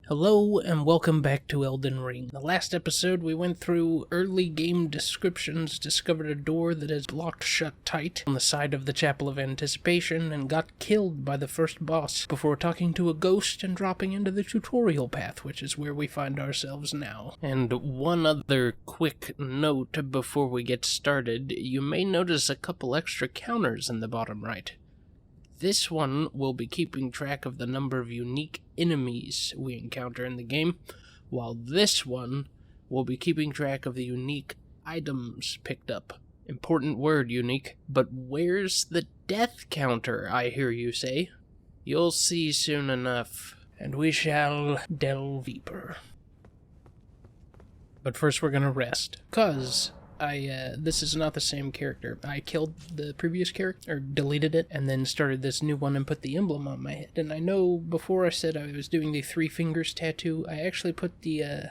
Hello and welcome back to Elden Ring. In the last episode we went through early game descriptions, discovered a door that is blocked shut tight on the side of the Chapel of Anticipation, and got killed by the first boss before talking to a ghost and dropping into the tutorial path, which is where we find ourselves now. And one other quick note before we get started, you may notice a couple extra counters in the bottom right. This one will be keeping track of the number of unique enemies we encounter in the game, while this one will be keeping track of the unique items picked up. Important word, unique. But where's the death counter, I hear you say? You'll see soon enough, and we shall delve deeper. But first we're gonna rest, 'cause this is not the same character. I killed the previous character, or deleted it, and then started this new one and put the emblem on my head. And I know before I said I was doing the 3 fingers tattoo, I actually put the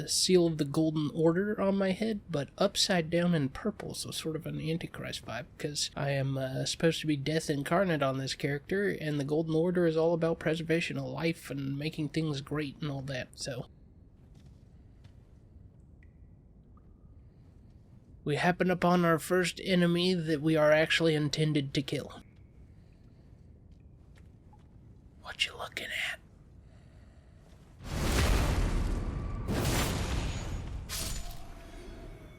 seal of the Golden Order on my head, but upside down in purple, so sort of an Antichrist vibe, because I am supposed to be death incarnate on this character, and the Golden Order is all about preservation of life and making things great and all that, so... We happen upon our first enemy that we are actually intended to kill. What you looking at?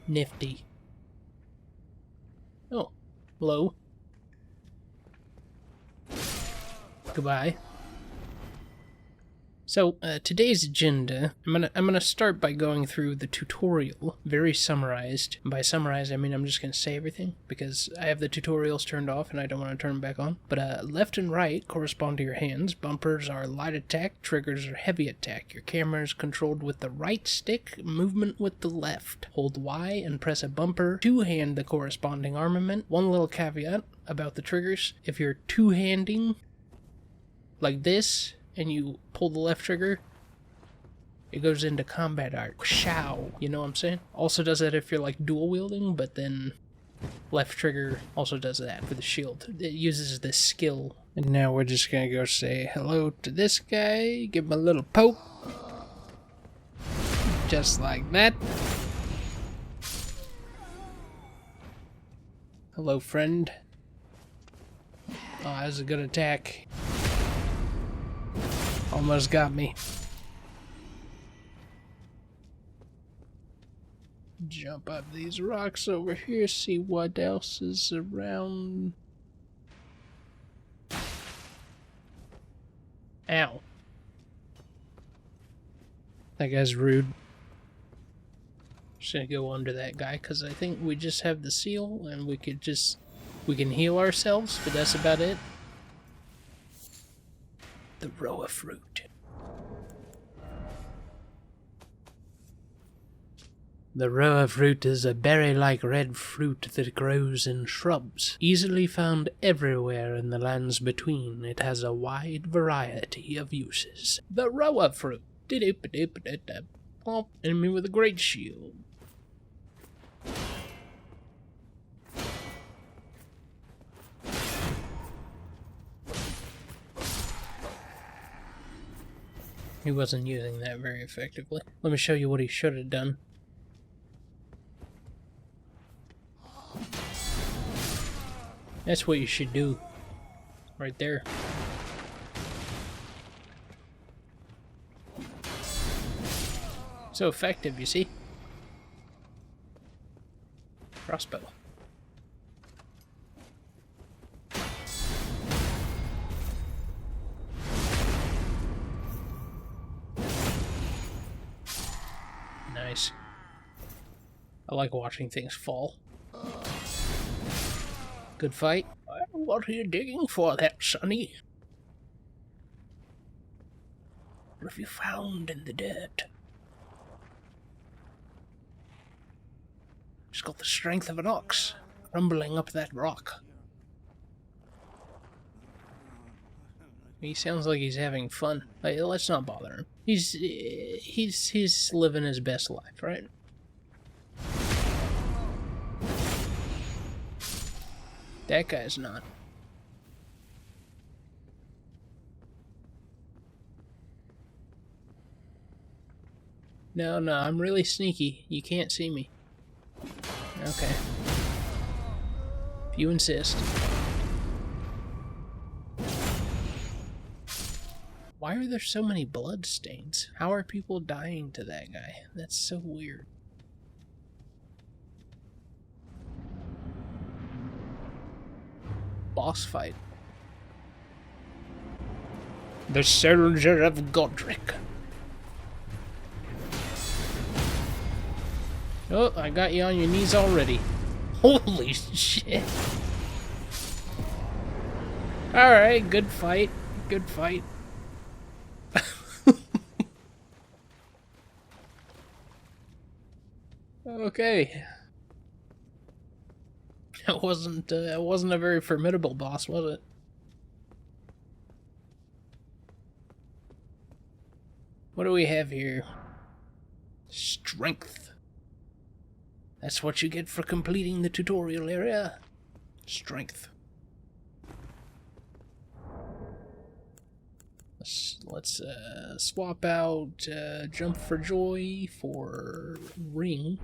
Nifty. Oh, hello. Goodbye. So, today's agenda, I'm gonna start by going through the tutorial, very summarized. And by summarized, I mean I'm just gonna say everything, because I have the tutorials turned off and I don't want to turn them back on. But left and right correspond to your hands. Bumpers are light attack, triggers are heavy attack. Your camera is controlled with the right stick, movement with the left. Hold Y and press a bumper to hand the corresponding armament. One little caveat about the triggers: if you're two-handing, like this, and you pull the left trigger, it goes into combat art. Show, you know what I'm saying? Also does that if you're like dual wielding, but then left trigger also does that for the shield. It uses this skill. And now we're just gonna go say hello to this guy, give him a little poke. Just like that. Hello, friend. Oh, that was a good attack. Almost got me. Jump up these rocks over here, see what else is around. Ow. That guy's rude. Just gonna go under that guy, because I think we just have the seal, and we can heal ourselves, but that's about it. The Roa fruit. The Roa fruit is a berry-like red fruit that grows in shrubs, easily found everywhere in the lands between. It has a wide variety of uses. The Roa fruit. Enemy with a great shield. He wasn't using that very effectively. Let me show you what he should have done. That's what you should do. Right there. So effective, you see? Crossbow. Nice. I like watching things fall. Good fight. What are you digging for there, Sonny? What have you found in the dirt? He's got the strength of an ox, rumbling up that rock. He sounds like he's having fun. Like, let's not bother him. He's living his best life, right? That guy's not. No, no, I'm really sneaky. You can't see me. Okay. If you insist. Why are there so many blood stains? How are people dying to that guy? That's so weird. Boss fight. The Soldier of Godric. Oh, I got you on your knees already. Holy shit. Alright, good fight. Good fight. Okay. It wasn't a very formidable boss, was it? What do we have here? Strength. That's what you get for completing the tutorial area. Strength. Let's swap out Jump for Joy for Ring.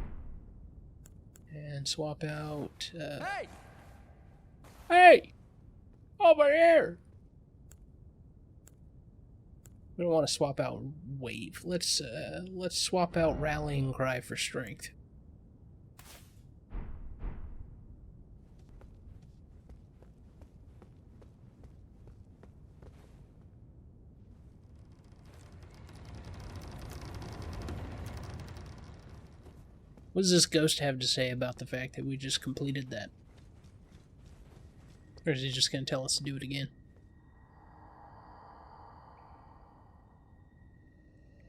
And swap out... Hey! Hey! Over here! We don't want to swap out Wave. Let's swap out Rallying Cry for Strength. What does this ghost have to say about the fact that we just completed that? Or is he just going to tell us to do it again?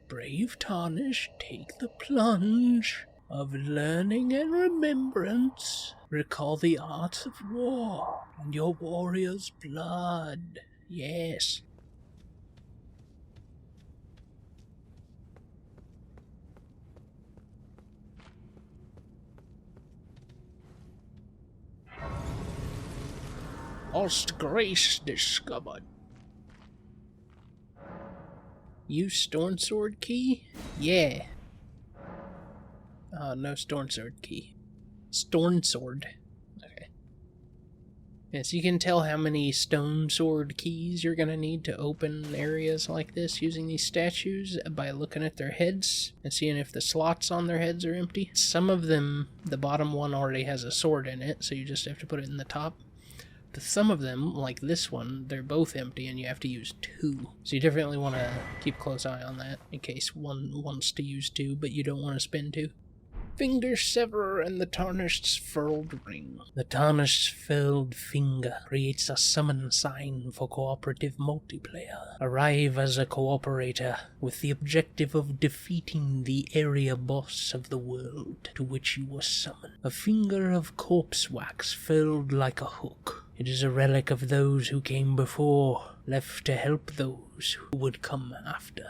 Brave Tarnish, take the plunge of learning and remembrance. Recall the arts of war and your warrior's blood. Yes. Lost grace discovered. Use Stormsword key? Yeah. No Stormsword key. Stormsword. Okay. Yes, you can tell how many Stonesword keys you're gonna need to open areas like this using these statues by looking at their heads and seeing if the slots on their heads are empty. Some of them, the bottom one already has a sword in it, so you just have to put it in the top. Some of them, like this one, they're both empty and you have to use 2. So you definitely want to keep a close eye on that in case one wants to use 2, but you don't want to spend 2. Finger Severer and the Tarnished Furled Ring. The Tarnished Furled Finger creates a summon sign for cooperative multiplayer. Arrive as a cooperator with the objective of defeating the area boss of the world to which you were summoned. A finger of corpse wax furled like a hook. It is a relic of those who came before, left to help those who would come after.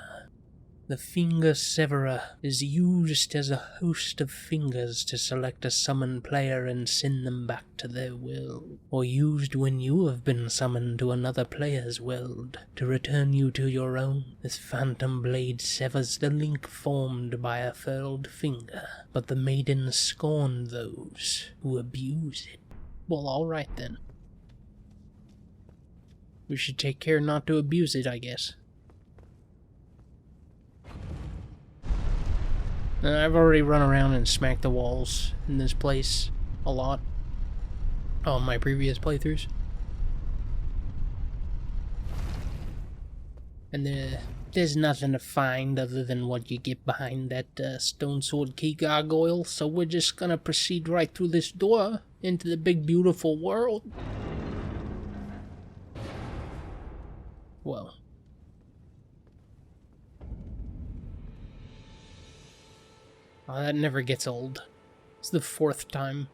The Finger Severer is used as a host of fingers to select a summoned player and send them back to their world, or used when you have been summoned to another player's world to return you to your own. This phantom blade severs the link formed by a furled finger, but the Maidens scorn those who abuse it. Well, alright then. We should take care not to abuse it, I guess. I've already run around and smacked the walls in this place a lot on my previous playthroughs. And there's nothing to find other than what you get behind that stone sword key gargoyle, so we're just gonna proceed right through this door into the big beautiful world. Well. Oh, that never gets old. It's the 4th time.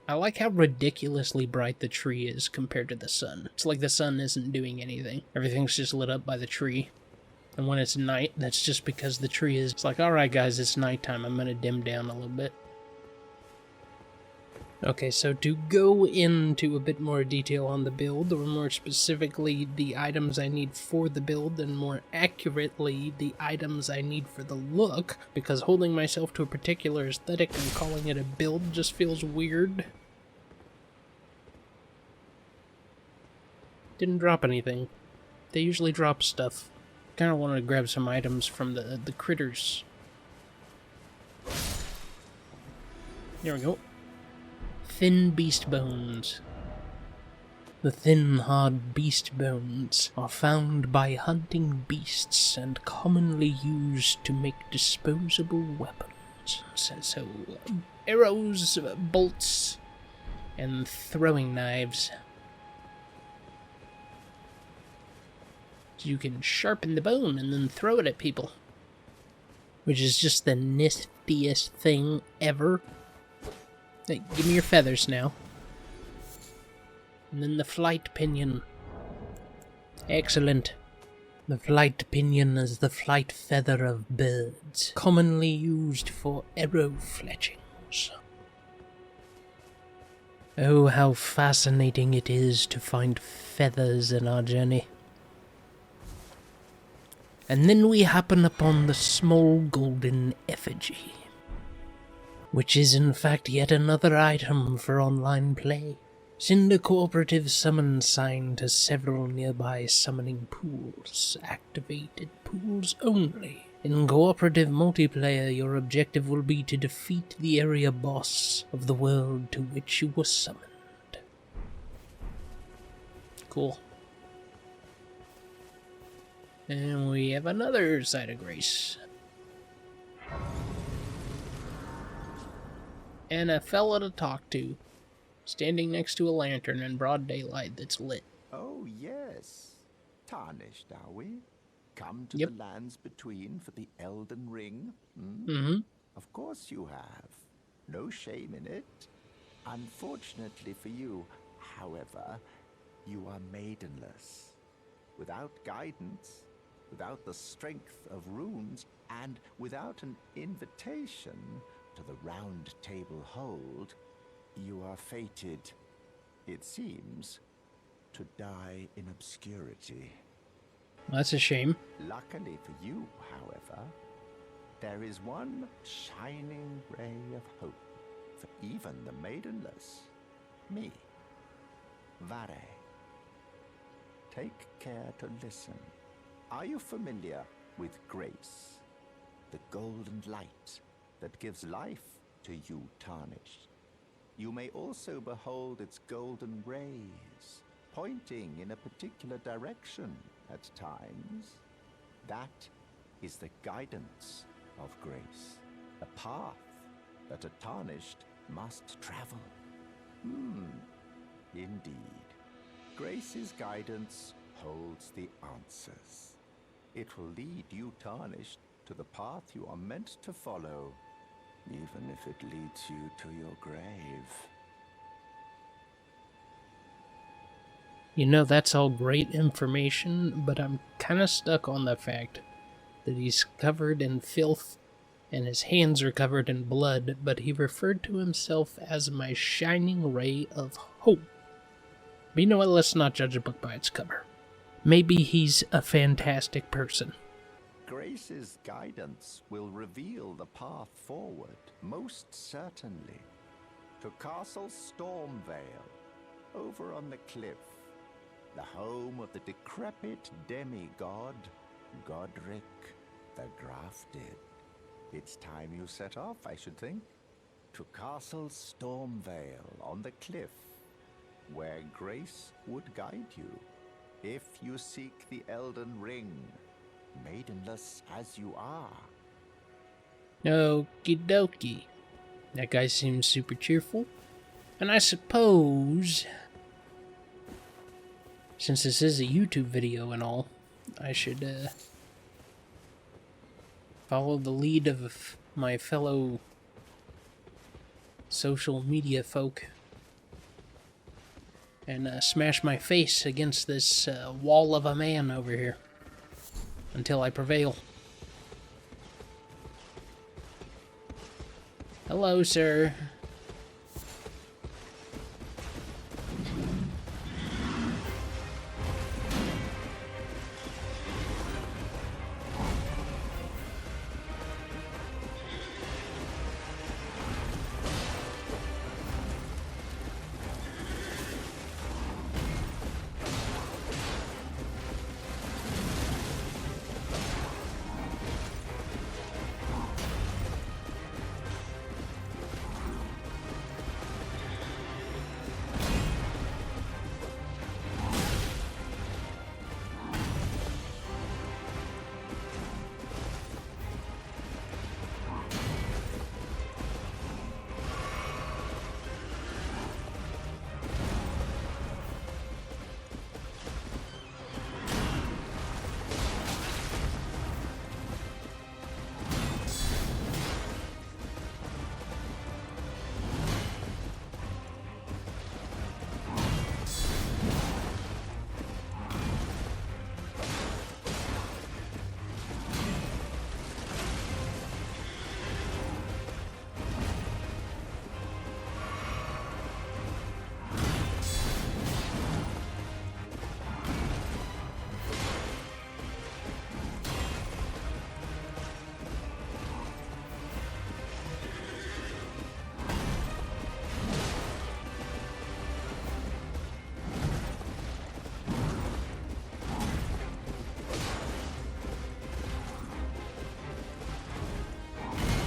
I like how ridiculously bright the tree is compared to the sun. It's like the sun isn't doing anything. Everything's just lit up by the tree. And when it's night, that's just because the tree is... It's like, alright guys, it's nighttime. I'm gonna dim down a little bit. Okay, so to go into a bit more detail on the build, or more specifically the items I need for the build, and more accurately the items I need for the look, because holding myself to a particular aesthetic and calling it a build just feels weird. Didn't drop anything. They usually drop stuff. Kinda wanted to grab some items from the critters. There we go. Thin beast bones. The thin, hard beast bones are found by hunting beasts and commonly used to make disposable weapons. So arrows, bolts, and throwing knives. You can sharpen the bone and then throw it at people, which is just the niftiest thing ever. Hey, give me your feathers now. And then the flight pinion. Excellent. The flight pinion is the flight feather of birds, commonly used for arrow fletchings. Oh, how fascinating it is to find feathers in our journey. And then we happen upon the small golden effigy, which is in fact yet another item for online play. Send a cooperative summon sign to several nearby summoning pools. Activated pools only. In cooperative multiplayer, your objective will be to defeat the area boss of the world to which you were summoned. Cool. And we have another site of grace. And a fella to talk to, standing next to a lantern in broad daylight that's lit. Oh, yes. Tarnished, are we? Come to Yep. the lands between for the Elden Ring? Mm-hmm. Of course you have. No shame in it. Unfortunately for you, however, you are maidenless. Without guidance, without the strength of runes, and without an invitation to the round table hold, you are fated, it seems, to die in obscurity. That's a shame. Luckily for you, however, there is one shining ray of hope for even the maidenless. Me. Vare. Take care to listen. Are you familiar with grace? The golden light that gives life to you tarnished. You may also behold its golden rays, pointing in a particular direction at times. That is the guidance of grace, a path that a tarnished must travel. Indeed. Grace's guidance holds the answers. It will lead you tarnished to the path you are meant to follow, even if it leads you to your grave. You know, that's all great information, but I'm kind of stuck on the fact that he's covered in filth and his hands are covered in blood, but he referred to himself as my shining ray of hope. But you know what, let's not judge a book by its cover. Maybe he's a fantastic person. Grace's guidance will reveal the path forward, most certainly. To Castle Stormvale, over on the cliff, the home of the decrepit demigod, Godric the Grafted. It's time you set off, I should think. To Castle Stormvale on the cliff, where Grace would guide you, if you seek the Elden Ring, maidenless as you are. Okie dokie. That guy seems super cheerful. And I suppose, since this is a YouTube video and all, I should follow the lead of my fellow social media folk and smash my face against this wall of a man over here until I prevail. Hello, sir.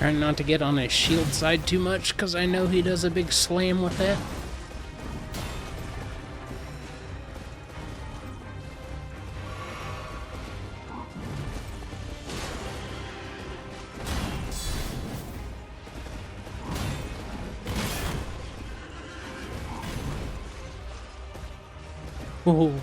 Trying not to get on his shield side too much, because I know he does a big slam with that. Ooh.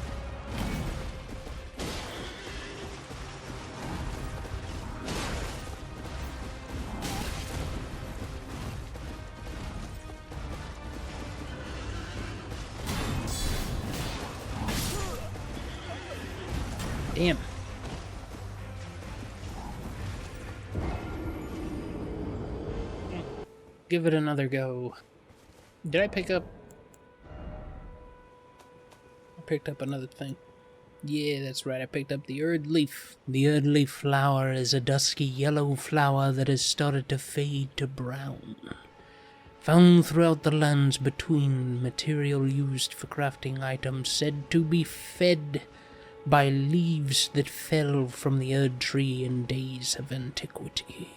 Damn. Give it another go. Did I pick up... I picked up another thing. Yeah, that's right, I picked up the Erd Leaf. The Erd Leaf flower is a dusky yellow flower that has started to fade to brown. Found throughout the lands between, material used for crafting items said to be fed by leaves that fell from the Erd tree in days of antiquity.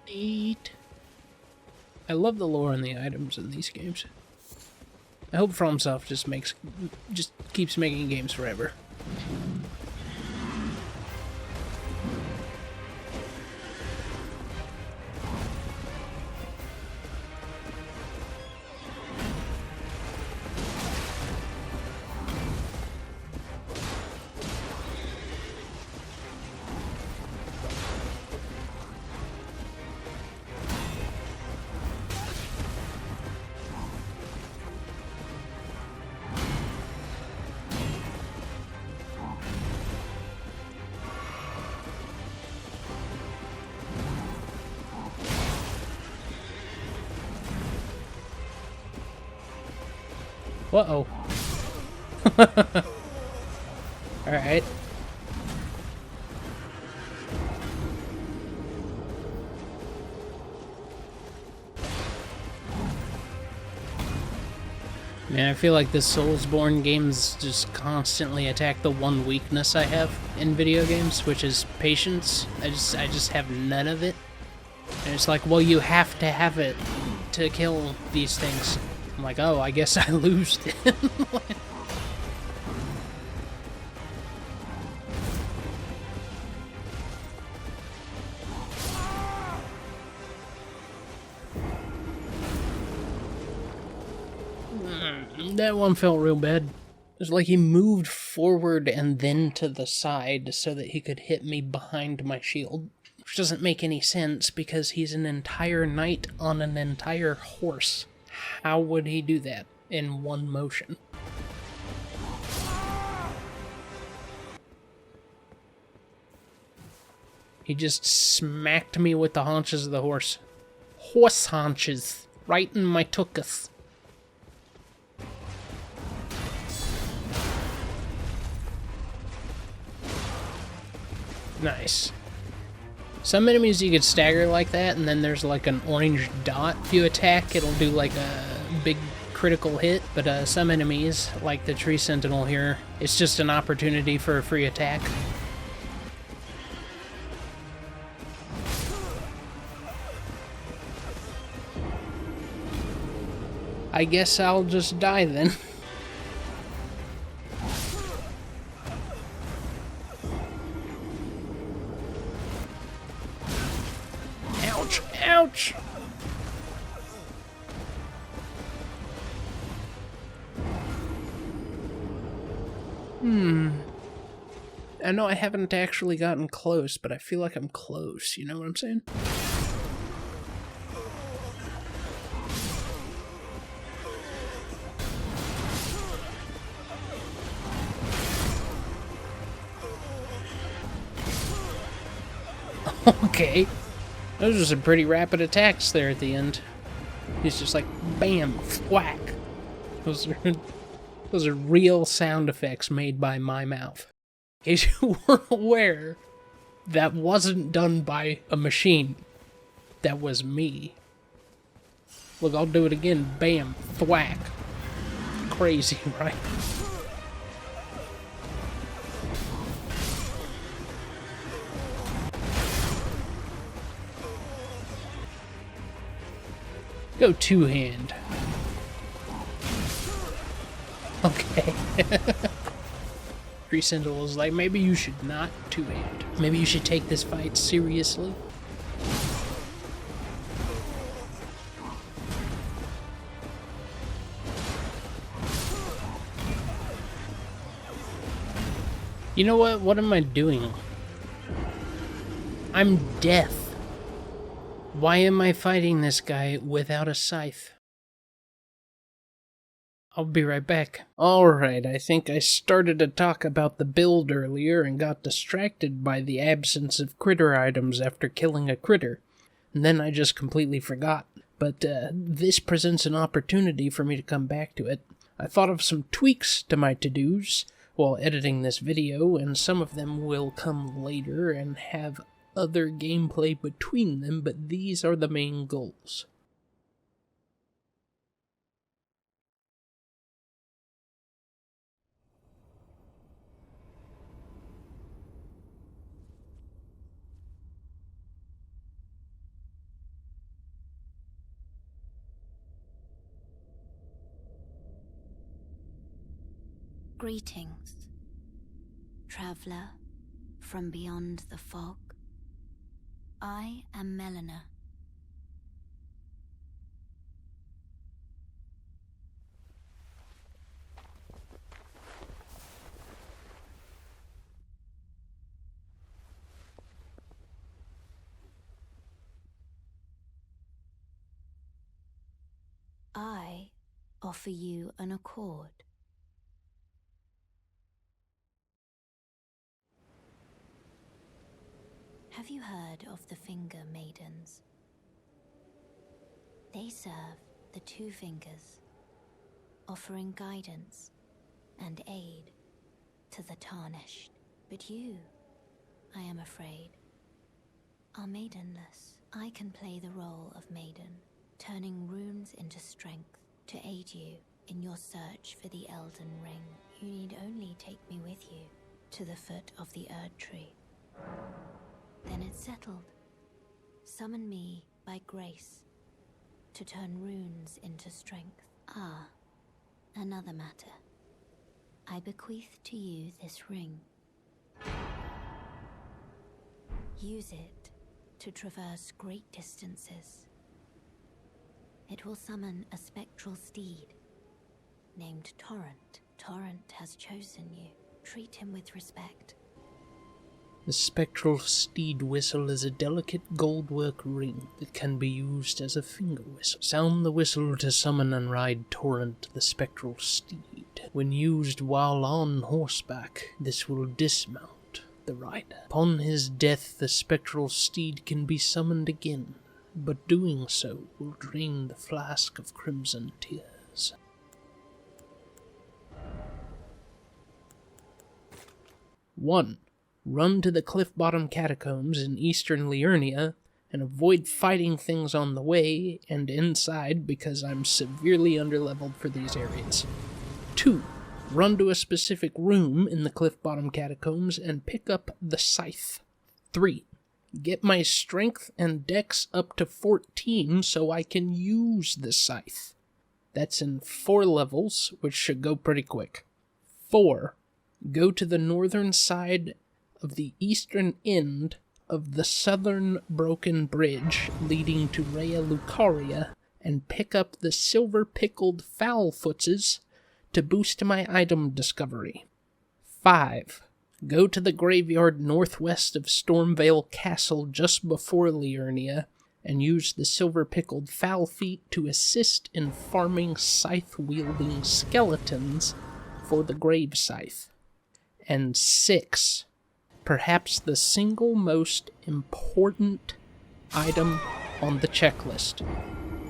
Neat. I love the lore and the items in these games. I hope FromSoft just keeps making games forever. Uh-oh. Alright. Man, I feel like the Soulsborne games just constantly attack the one weakness I have in video games, which is patience. I just have none of it. And it's like, well, you have to have it to kill these things. I'm like, oh, I guess I lose then. That one felt real bad. It was like he moved forward and then to the side so that he could hit me behind my shield. Which doesn't make any sense because he's an entire knight on an entire horse. How would he do that in one motion? He just smacked me with the haunches of the horse. Horse haunches. Right in my tuchus. Nice. Some enemies you could stagger like that, and then there's like an orange dot. If you attack, it'll do like a big critical hit, but some enemies, like the Tree Sentinel here, it's just an opportunity for a free attack. I guess I'll just die then. Ouch! Ouch! I know I haven't actually gotten close, but I feel like I'm close, you know what I'm saying? Okay. Those are some pretty rapid attacks there at the end. He's just like, bam, whack. Those are real sound effects made by my mouth. In case you weren't aware, that wasn't done by a machine. That was me. Look, I'll do it again. Bam, thwack. Crazy, right? Go two-hand. Okay. Resindle was like, maybe you should not two-hand. Maybe you should take this fight seriously. You know what? What am I doing? I'm death. Why am I fighting this guy without a scythe? I'll be right back. Alright, I think I started to talk about the build earlier and got distracted by the absence of critter items after killing a critter. And then I just completely forgot. But this presents an opportunity for me to come back to it. I thought of some tweaks to my to-dos while editing this video, and some of them will come later and have other gameplay between them, but these are the main goals. Greetings, traveler from beyond the fog. I am Melina. I offer you an accord. Have you heard of the Finger Maidens? They serve the two fingers, offering guidance and aid to the tarnished. But you, I am afraid, are maidenless. I can play the role of maiden, turning runes into strength to aid you in your search for the Elden Ring. You need only take me with you to the foot of the Erd Tree. Then it's settled. Summon me by grace to turn runes into strength. Ah, another matter. I bequeath to you this ring. Use it to traverse great distances. It will summon a spectral steed named Torrent. Torrent has chosen you. Treat him with respect. The Spectral Steed whistle is a delicate goldwork ring that can be used as a finger whistle. Sound the whistle to summon and ride Torrent the Spectral Steed. When used while on horseback, this will dismount the rider. Upon his death, the Spectral Steed can be summoned again, but doing so will drain the flask of crimson tears. One. Run to the cliff-bottom catacombs in eastern Liurnia and avoid fighting things on the way and inside because I'm severely underleveled for these areas. 2. Run to a specific room in the cliff-bottom catacombs and pick up the scythe. 3. Get my strength and dex up to 14 so I can use the scythe. That's in 4 levels, which should go pretty quick. 4. Go to the northern side of the eastern end of the southern broken bridge leading to Rea Lucaria and pick up the silver pickled foul-footses to boost my item discovery. 5. Go to the graveyard northwest of Stormvale Castle just before Liurnia and use the silver pickled foul feet to assist in farming scythe-wielding skeletons for the grave scythe. And 6. Perhaps the single most important item on the checklist.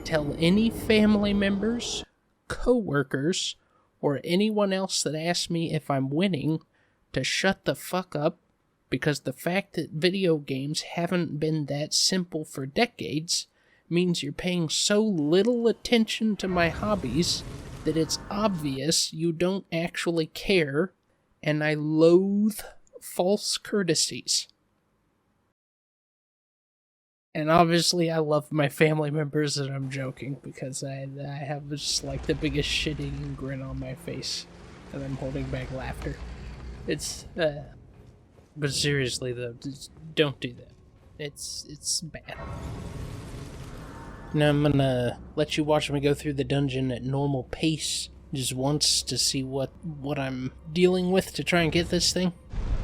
Tell any family members, co-workers, or anyone else that asks me if I'm winning to shut the fuck up, because the fact that video games haven't been that simple for decades means you're paying so little attention to my hobbies that it's obvious you don't actually care, and I loathe false courtesies. And obviously I love my family members, and I'm joking because I have just like the biggest shit-eating grin on my face, and I'm holding back laughter. It's, but seriously though, just don't do that. It's bad. Now I'm gonna let you watch me go through the dungeon at normal pace just once to see what I'm dealing with to try and get this thing.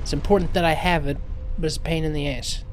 It's important that I have it, but it's a pain in the ass.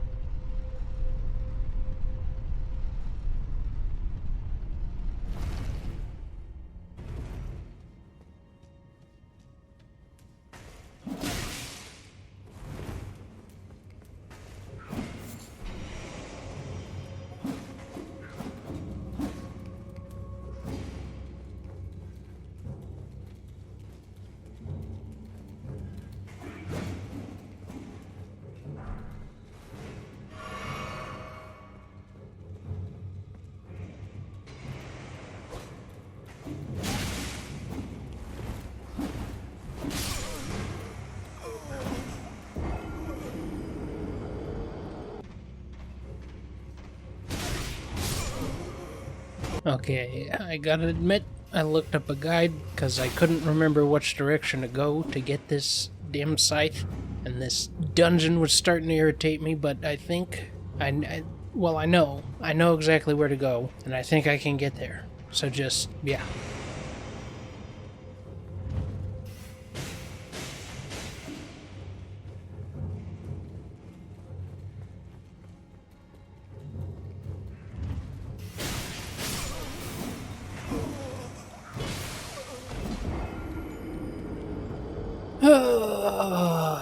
Okay, I gotta admit, I looked up a guide because I couldn't remember which direction to go to get this damn scythe, and this dungeon was starting to irritate me, but I think, I know exactly where to go, and I think I can get there. So just, yeah.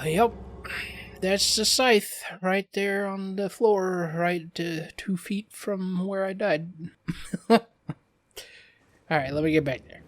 Yep. That's the scythe right there on the floor, right 2 feet from where I died. Alright, let me get back there.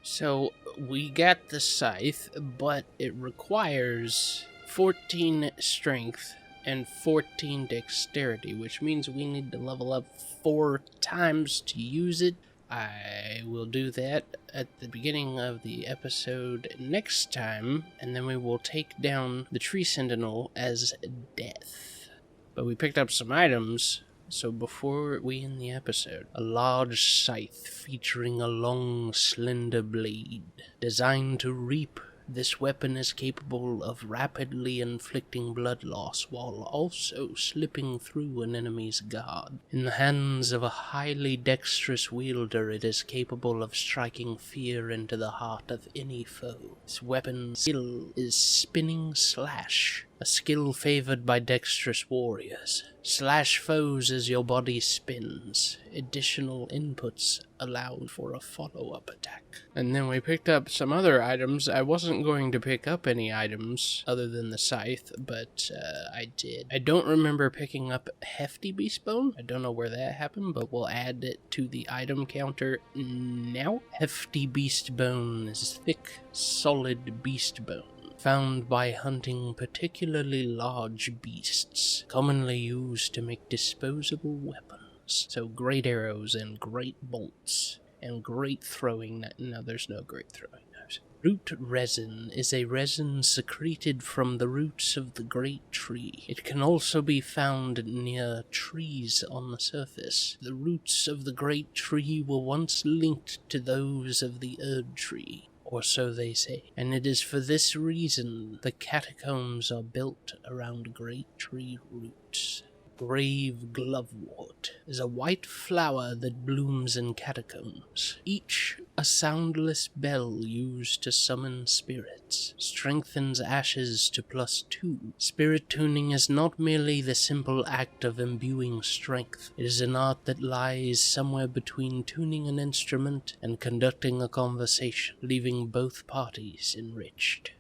So, we got the scythe, but it requires 14 strength and 14 dexterity, which means we need to level up 4 times to use it. I will do that at the beginning of the episode next time, and then we will take down the Tree Sentinel as Death. But we picked up some items. So before we end the episode, a large scythe featuring a long, slender blade. Designed to reap, this weapon is capable of rapidly inflicting blood loss while also slipping through an enemy's guard. In the hands of a highly dexterous wielder, it is capable of striking fear into the heart of any foe. This weapon's skill is Spinning Slash, a skill favored by dexterous warriors. Slash foes as your body spins. Additional inputs allow for a follow-up attack. And then we picked up some other items. I wasn't going to pick up any items other than the scythe, but I did. I don't remember picking up Hefty Beast Bone. I don't know where that happened, but we'll add it to the item counter now. Hefty Beast Bone is thick, solid beast bone, found by hunting particularly large beasts, commonly used to make disposable weapons. So great arrows and great bolts and great throwing. No, there's no great throwing knives. Root resin is a resin secreted from the roots of the great tree. It can also be found near trees on the surface. The roots of the great tree were once linked to those of the Erd tree, or so they say, and it is for this reason the catacombs are built around great tree roots. Grave glovewort is a white flower that blooms in catacombs, each a soundless bell used to summon spirits. Strengthens ashes to +2. Spirit tuning is not merely the simple act of imbuing strength. It is an art that lies somewhere between tuning an instrument and conducting a conversation, leaving both parties enriched.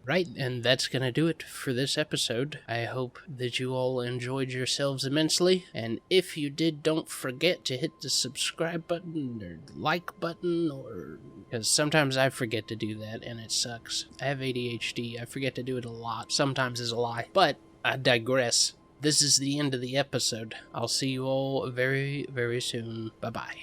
Right, and that's gonna do it for this episode. I hope that you all enjoyed yourselves immensely, and if you did, don't forget to hit the subscribe button or like button, or because sometimes I forget to do that and it sucks. I have ADHD, I forget to do it a lot. Sometimes is a lie, but I digress. this is the end of the episode. I'll see you all very, very soon. Bye-bye.